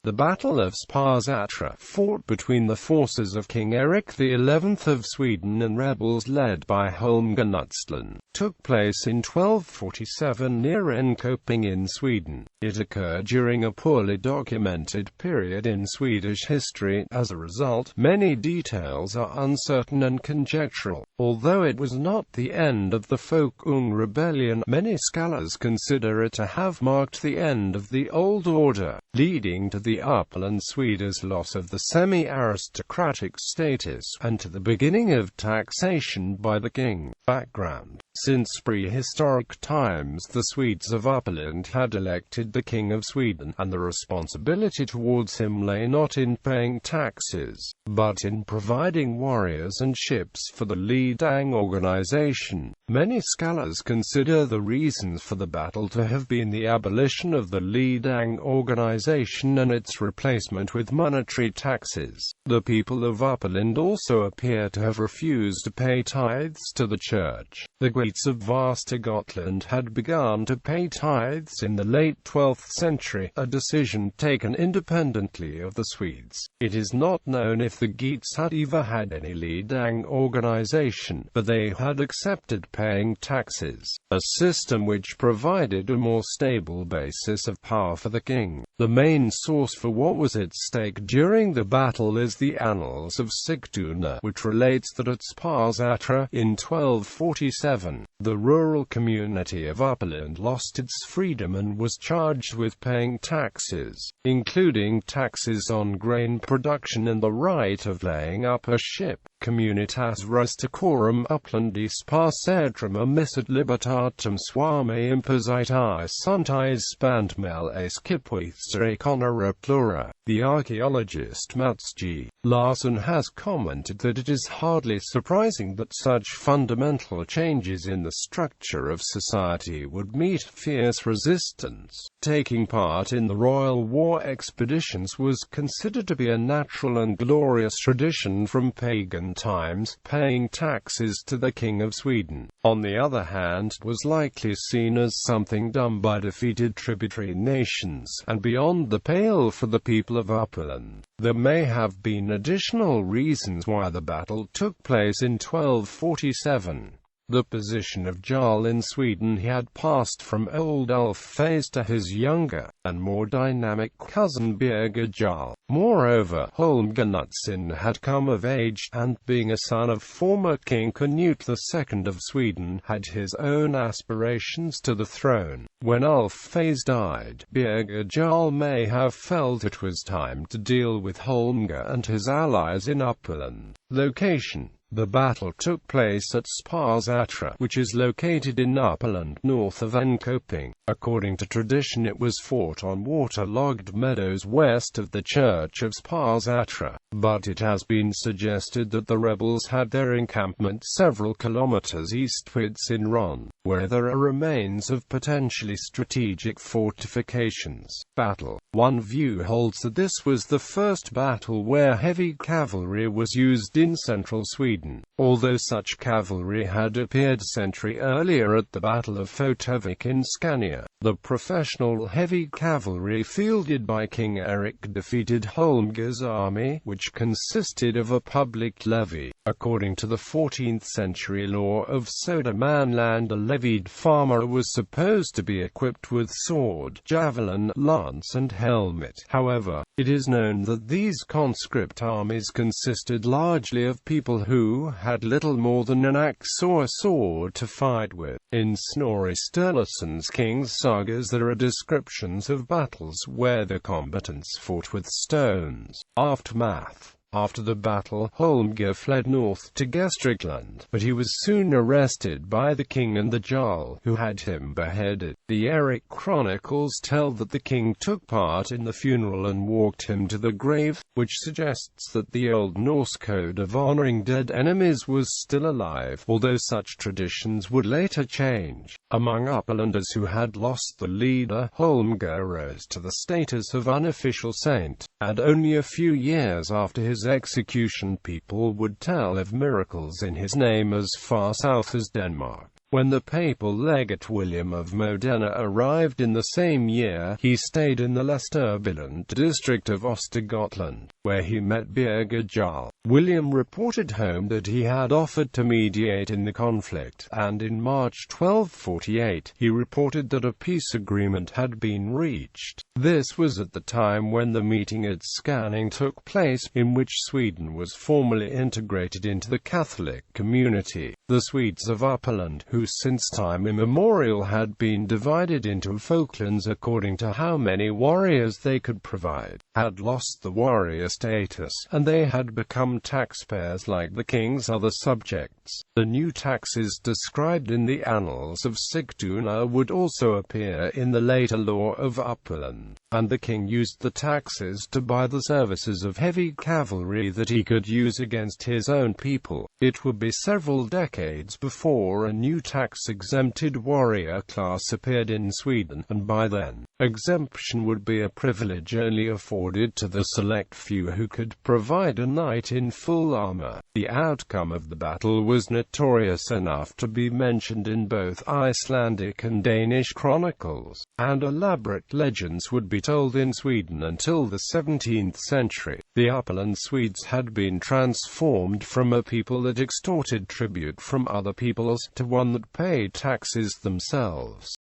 The Battle of Sparrsätra, fought between the forces of King Erik XI of Sweden and rebels led by Holmger Knutsson, took place in 1247 near Enköping in Sweden. It occurred during a poorly documented period in Swedish history. As a result, many details are uncertain and conjectural. Although it was not the end of the Folkung rebellion, many scholars consider it to have marked the end of the old order, leading to the Uppland Swedes' loss of the semi-aristocratic status, and to the beginning of taxation by the king. Background: since prehistoric times the Swedes of Uppland had elected the King of Sweden, and the responsibility towards him lay not in paying taxes, but in providing warriors and ships for the Lidang organization. Many scholars consider the reasons for the battle to have been the abolition of the Lidang organization and its replacement with monetary taxes. The people of Uppland also appear to have refused to pay tithes to the church. The Greeks of Västra Gotland had begun to pay tithes in the late 12th century, a decision taken independently of the Swedes. It is not known if the Geats had ever had any Lidang organization, but they had accepted paying taxes, a system which provided a more stable basis of power for the king. The main source for what was at stake during the battle is the Annals of Sigtuna, which relates that at Sparrsätra, in 1247, the rural community of Uppland lost its freedom and was charged with paying taxes, including taxes on grain production and the right of laying up a ship. Communitas rusticorum Upplandi Sparrsätram amissit libertatem suame impositai suntis spandmel escipuistere conera plura. The archaeologist Mats G. Larsson has commented that it is hardly surprising that such fundamental changes in the structure of society would meet fierce resistance. Taking part in the royal war expeditions was considered to be a natural and glorious tradition from pagan times. Paying taxes to the King of Sweden, on the other hand, was likely seen as something done by defeated tributary nations, and beyond the pale for the people of Uppland. There may have been additional reasons why the battle took place in 1247. The position of Jarl in Sweden had passed from old Ulf-phase to his younger, and more dynamic cousin Birger Jarl. Moreover, Holmger Knutsson had come of age, and being a son of former King Canute II of Sweden, had his own aspirations to the throne. When Ulf-phase died, Birger Jarl may have felt it was time to deal with Holmger and his allies in Uppland. Location: the battle took place at Sparrsätra, which is located in Uppland north of Enköping. According to tradition, it was fought on waterlogged meadows west of the church of Sparrsätra, but it has been suggested that the rebels had their encampment several kilometers eastwards in Ron, where there are remains of potentially strategic fortifications. Battle: one view holds that this was the first battle where heavy cavalry was used in central Sweden, although such cavalry had appeared a century earlier at the Battle of Folkung in Scania. The professional heavy cavalry fielded by King Erik defeated Holmger's army, which consisted of a public levy. According to the 14th century law of Södermanland, a levied farmer was supposed to be equipped with sword, javelin, lance and helmet. However, it is known that these conscript armies consisted largely of people who had little more than an axe or a sword to fight with. In Snorri Sturluson's King's sagas there are descriptions of battles where the combatants fought with stones. Aftermath: after the battle, Holmger fled north to Gästrikland, but he was soon arrested by the king and the Jarl, who had him beheaded. The Erik chronicles tell that the king took part in the funeral and walked him to the grave, which suggests that the Old Norse code of honoring dead enemies was still alive, although such traditions would later change. Among Upplanders who had lost the leader, Holmger rose to the status of unofficial saint, and only a few years after his execution people would tell of miracles in his name as far south as Denmark. When the papal legate William of Modena arrived in the same year, he stayed in the less turbulent district of Östergötland, where he met Birger Jarl. William reported home that he had offered to mediate in the conflict, and in March 1248, he reported that a peace agreement had been reached. This was at the time when the meeting at Skanning took place, in which Sweden was formally integrated into the Catholic community. The Swedes of Uppland, who since time immemorial had been divided into Folkungs according to how many warriors they could provide, had lost the warrior status, and they had become taxpayers like the king's other subjects. The new taxes described in the Annals of Sigtuna would also appear in the later law of Uppland, and the king used the taxes to buy the services of heavy cavalry that he could use against his own people. It would be several decades before a new tax-exempted warrior class appeared in Sweden, and by then, exemption would be a privilege only afforded to the select few who could provide a knight in full armor. The outcome of the battle was notorious enough to be mentioned in both Icelandic and Danish chronicles, and elaborate legends would be told in Sweden until the 17th century. The Uppland Swedes had been transformed from a people that extorted tribute from other peoples, to one that paid taxes themselves.